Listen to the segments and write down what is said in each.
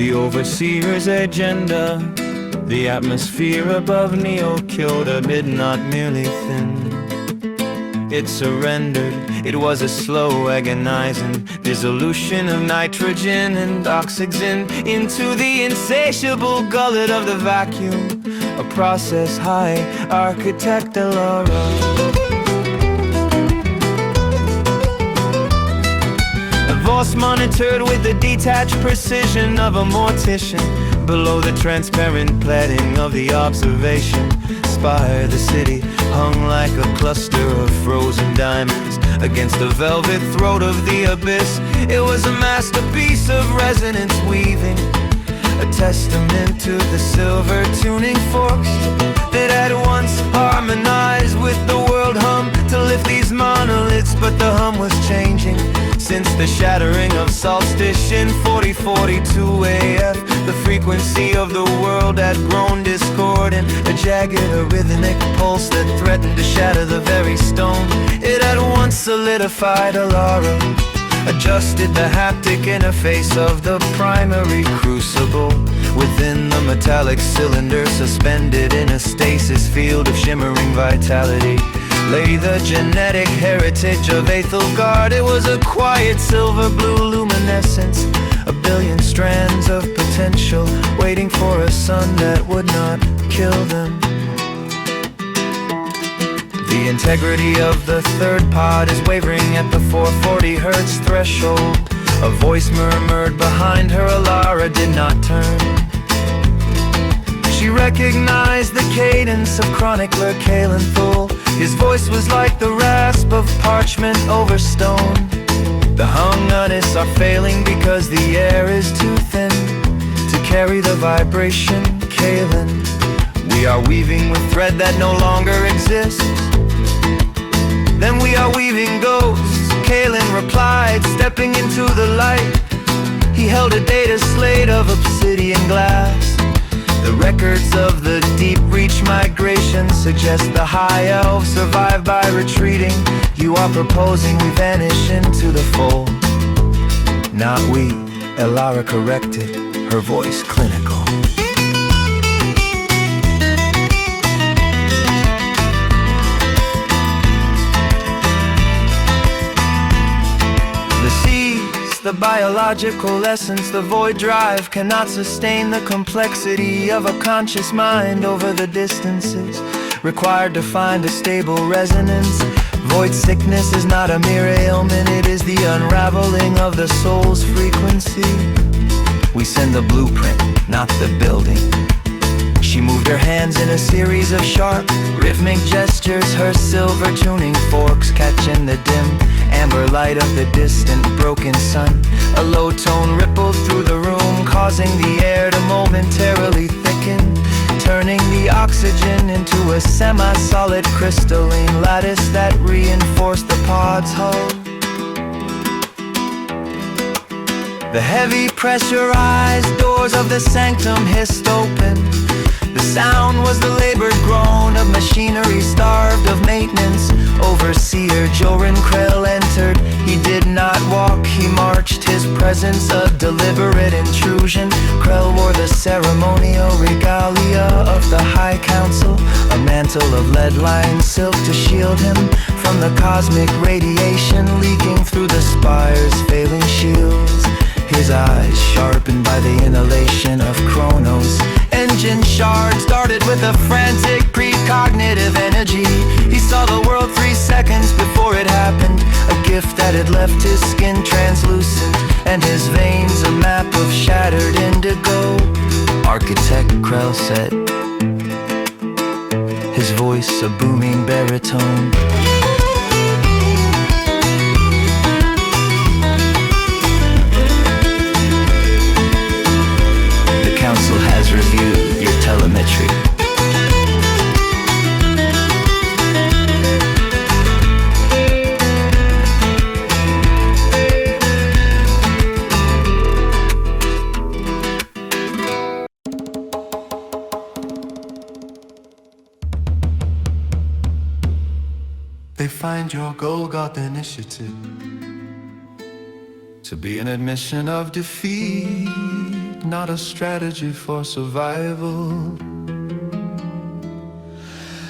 The Overseer'S agenda, the atmosphere above Neo killed amid not merely thin. It surrendered, it was a slow agonizing dissolution of nitrogen and oxygen into the insatiable gullet of the vacuum, a process high architectural aura. Voice monitored with the detached precision of a mortician. Below the transparent plating of the observation spire, the city hung like a cluster of frozen diamonds against the velvet throat of the abyss. It was a masterpiece of resonance weaving, a testament to the silver tuning forks that had once harmonized with the world hum to lift these monoliths. But the hum was changing since the shattering of solstice in 4042 AF. The frequency of the world had grown discordant, a jagged arrhythmic pulse that threatened to shatter the very stone. It had once solidified Alara, adjusted the haptic interface of the primary crucible. Within the metallic cylinder, suspended in a stasis field of shimmering vitality, lay the genetic heritage of Aethelgard. It was a quiet silver blue luminescence, a billion strands of potential, waiting for a sun that would not kill them. The integrity of the third pod is wavering at the 440 hertz threshold. A voice murmured behind her, Alara did not turn. She recognized the cadence of chronicler Kalenthul. His voice was like the rasp of parchment over stone. The Hungunists are failing because the air is too thin to carry the vibration, Kalen. We are weaving with thread that no longer exists. Then we are weaving ghosts, Kalen replied, stepping into the light. He held a data slate of obsidian glass. The records of the deep reach migration suggest the high elves survived by retreating. You are proposing we vanish into the fold. Not we, Alara corrected, her voice clinical. The biological essence, the void drive cannot sustain the complexity of a conscious mind over the distances required to find a stable resonance. Void sickness is not a mere ailment, it is the unraveling of the soul's frequency. We send the blueprint, not the building. She moved her hands in a series of sharp, rhythmic gestures, her silver tuning forks catching the dim amber light of the distant broken sun. A low tone rippled through the room, causing the air to momentarily thicken, turning the oxygen into a semi-solid crystalline lattice that reinforced the pod's hull. The heavy pressurized doors of the sanctum hissed open. The sound was the labored groan of machinery starved of maintenance. Overseer Joran Grail entered. He did not walk, he marched, his presence a deliberate intrusion. Grail wore the ceremonial regalia of the High Council, a mantle of lead-lined silk to shield him from the cosmic radiation leaking through the spire's failing shields. His eyes sharpened by the inhalation of Chronos. Engine shards darted with a frantic precognitive energy. He saw the world 3 seconds before it happened, a gift that had left his skin translucent and his veins a map of shattered indigo. Architect Grail said, his voice a booming baritone. Council has reviewed your telemetry. They find your Golgoth initiative to be an admission of defeat. not a strategy for survival.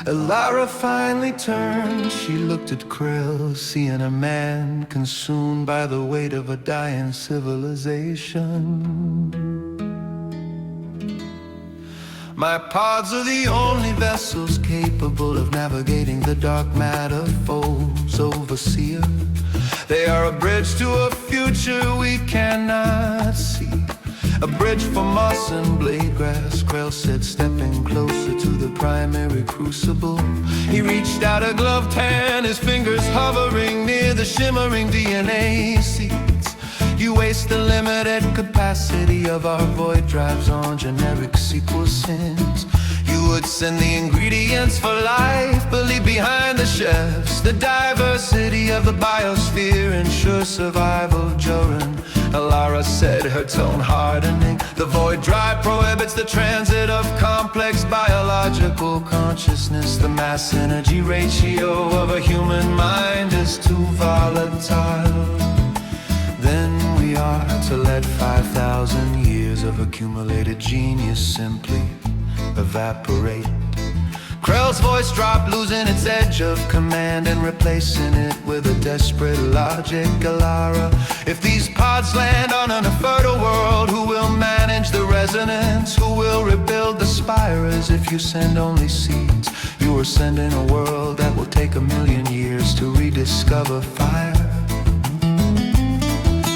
Lara finally turned, she looked at Grail, seeing a man consumed by the weight of a dying civilization. My pods are the only vessels capable of navigating the dark matter foes, Overseer. They are a bridge to a future we cannot see, a bridge for moss and blade grass, Grail said, stepping closer to the primary crucible. He reached out a gloved hand, his fingers hovering near the shimmering DNA seeds. You waste the limited capacity of our void drives on generic sequencings. You would send the ingredients for life, but leave behind the chefs. The diversity of the biosphere ensures survival, Joran, Lara said, her tone hardening. The void drive prohibits the transit of complex biological consciousness. The mass-energy ratio of a human mind is too volatile. Then we are to let 5,000 years of accumulated genius simply evaporate. Grail's voice dropped, losing its edge of command and replacing it with a desperate logic. Lara, if these pods land on an infertile world, who will manage the resonance? Who will rebuild the spires? If you send only seeds, you are sending a world that will take 1,000,000 years to rediscover fire.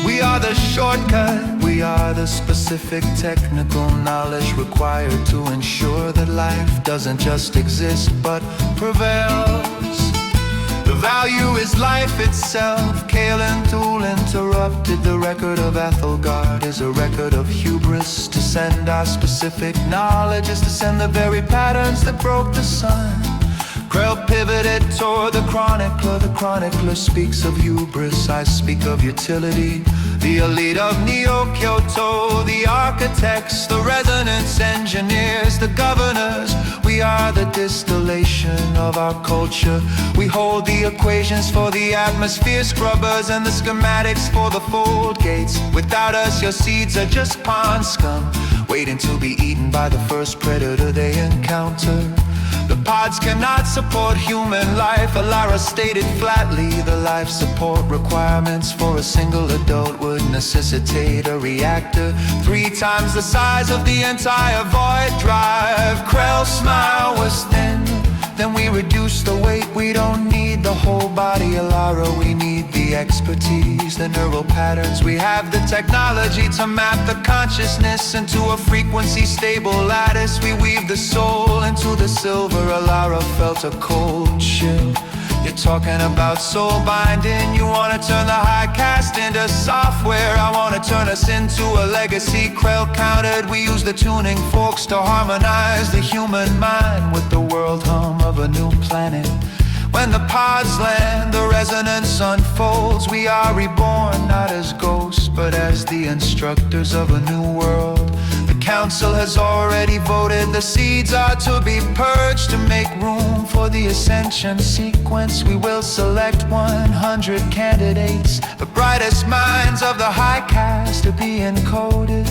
We are the shortcut, we are the specific technical knowledge required to ensure that life doesn't just exist but prevails. The value is life itself. Kalen Tool interrupted. The record of Ethelgard is a record of hubris. To send our specific knowledge is to send the very patterns that broke the sun. Grail pivoted toward the chronicler. The chronicler speaks of hubris, I speak of utility. The elite of Neo-Kyoto, the architects, the resonance engineers, the governors. We are the distillation of our culture. We hold the equations for the atmosphere scrubbers and the schematics for the fold gates. Without us, your seeds are just pond scum, waiting to be eaten by the first predator they encounter. The pods cannot support human life. Lara stated flatly, the life support requirements for a single adult would necessitate a reactor 3 times the size of the entire void drive. Grail's smile was thin. Then we reduce the weight. We don't need the whole body, Lara. We need the expertise, the neural patterns. We have the technology to map the consciousness into a frequency-stable lattice. We weave the soul into the silver. Lara felt a cold chill. You're talking about soul binding. You wanna turn the high cast into software. I wanna turn us into a legacy. Grail counted. We use the tuning forks to harmonize the human mind with the world hum of a new planet. When the pods land, the resonance unfolds. We are reborn, not as ghosts, but as the instructors of a new world. The council has already voted. The seeds are to be purged to make room for the ascension sequence. We will select 100 candidates, the brightest minds of the high cast to be encoded.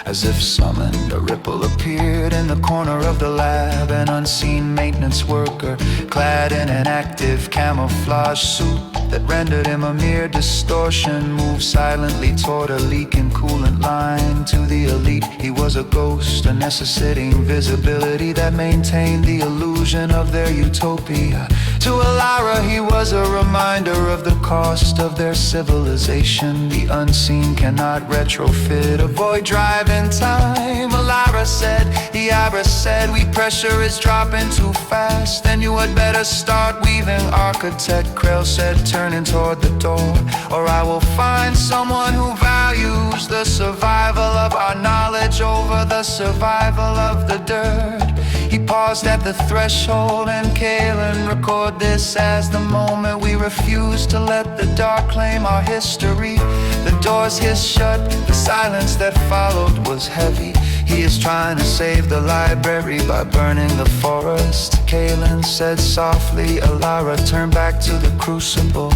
As if summoned, a ripple appeared in the corner of the lab. An unseen maintenance worker, clad in an active camouflage suit that rendered him a mere distortion, moved silently toward a leaking coolant line. To the elite, he was a ghost, a necessitating visibility that maintained the illusion of their utopia. To Lara, he was a reminder of the cost of their civilization. The unseen cannot retrofit a void drive in time. Lara said, the Abra said, we pressure is dropping too fast. Then you had better start weaving, architect. Grail said, turning toward the door, or I will find someone who values the survival of our knowledge over the survival of the dirt. He paused at the threshold, and Kalen record this as the moment we refuse to let the dark claim our history. The doors hissed shut, the silence that followed was heavy. He is trying to save the library by burning the forest. Kalen said softly. Lara turned back to the crucible.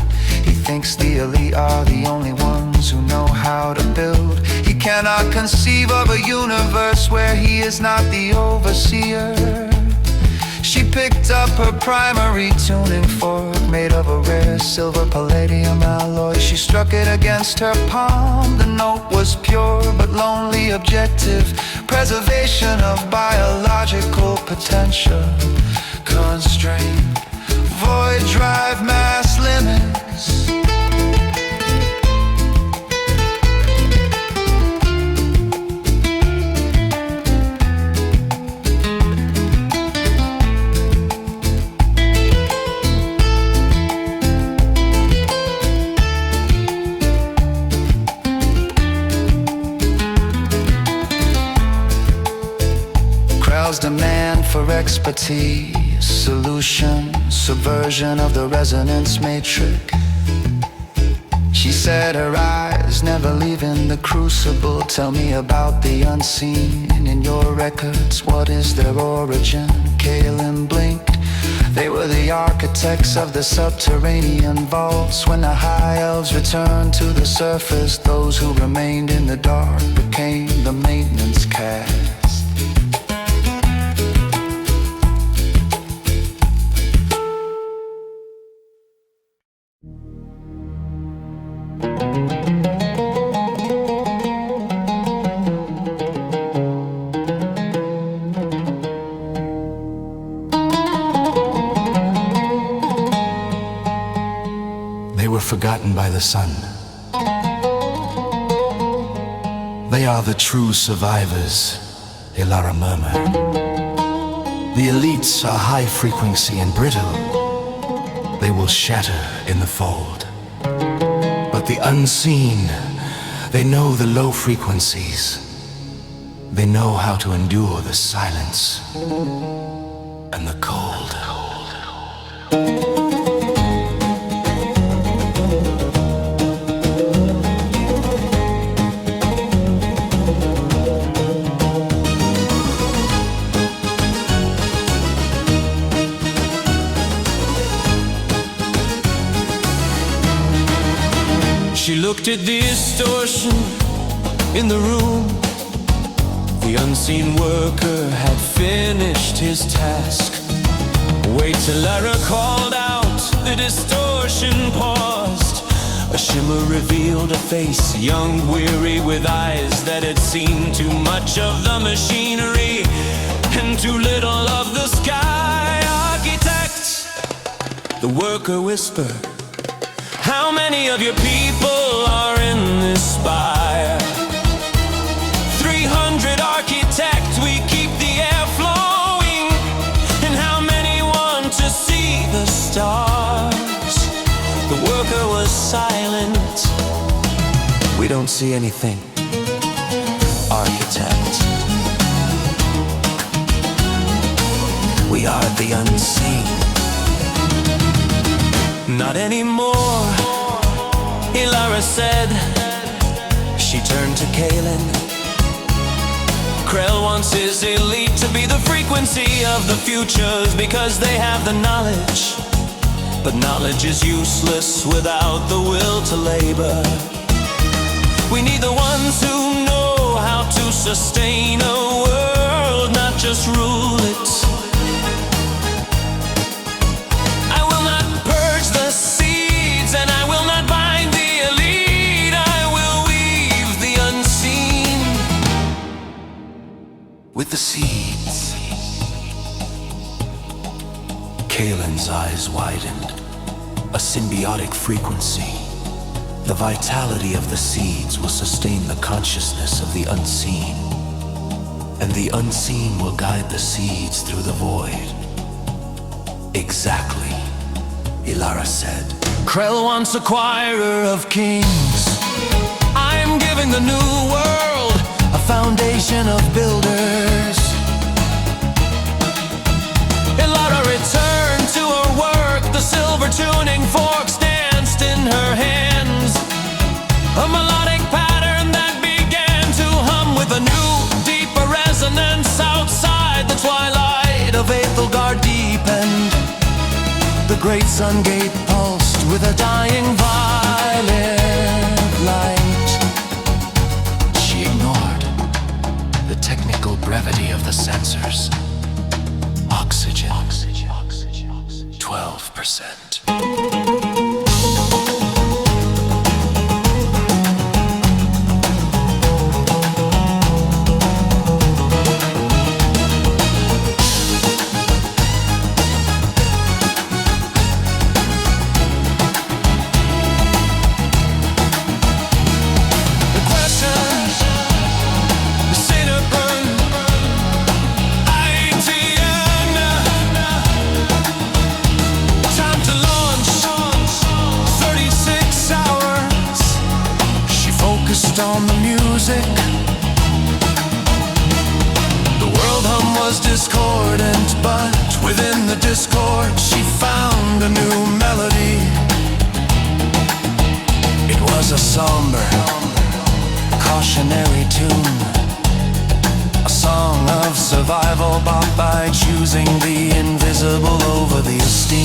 He thinks the elite are the only ones who know how to build. He cannot conceive of a universe where he is not the overseer. She picked up her primary tuning fork, made of a rare silver palladium alloy. She struck it against her palm. The note was pure but lonely, objective. Preservation of biological potential. Constraint, void drive, mass limits. Demand for expertise, solution, subversion of the resonance matrix. She said her eyes never leaving the crucible. Tell me about the unseen in your records. What is their origin? Kaelin blinked. They were the architects of the subterranean vaults. When the high elves returned to the surface, those who remained in the dark became the maintenance cast. Forgotten by the sun. They are the true survivors, Ilara murmured. The elites are high frequency and brittle. They will shatter in the fold. But the unseen, they know the low frequencies. They know how to endure the silence and the cold. She looked at the distortion in the room. The unseen worker had finished his task. Wait till Lara called out, the distortion paused. A shimmer revealed a face, young, weary, with eyes that had seen too much of the machinery and too little of the sky. Architect, the worker whispered, how many of your people are in this spire? 300 architects, we keep the air flowing. And how many want to see the stars? The worker was silent. We don't see anything, architect. We are the unseen. Not anymore, Ilara said. She turned to Kaelin. Grail wants his elite to be the frequency of the futures because they have the knowledge. But knowledge is useless without the will to labor. We need the ones who know how to sustain a world, not just rule it. And I will not bind the elite. I will weave the unseen with the seeds. Kaelin's eyes widened. A symbiotic frequency. The vitality of the seeds will sustain the consciousness of the unseen. And the unseen will guide the seeds through the void. Exactly, Ilara said. Grail wants acquirer of kings. I am giving the new world a foundation of builders. Ilara returned to her work. The silver tuning fork danced in her hands. A melodic pattern that began to hum with a new, deeper resonance. Outside the twilight of Aethelgard deepened. The great sun gate pulsed with a dying violet light. She brevity of the sensors. Oxygen, 12%. On the music, the world hum was discordant, but within the discord she found a new melody. It was a somber, cautionary tune, a song of survival bought by choosing the invisible over the esteem.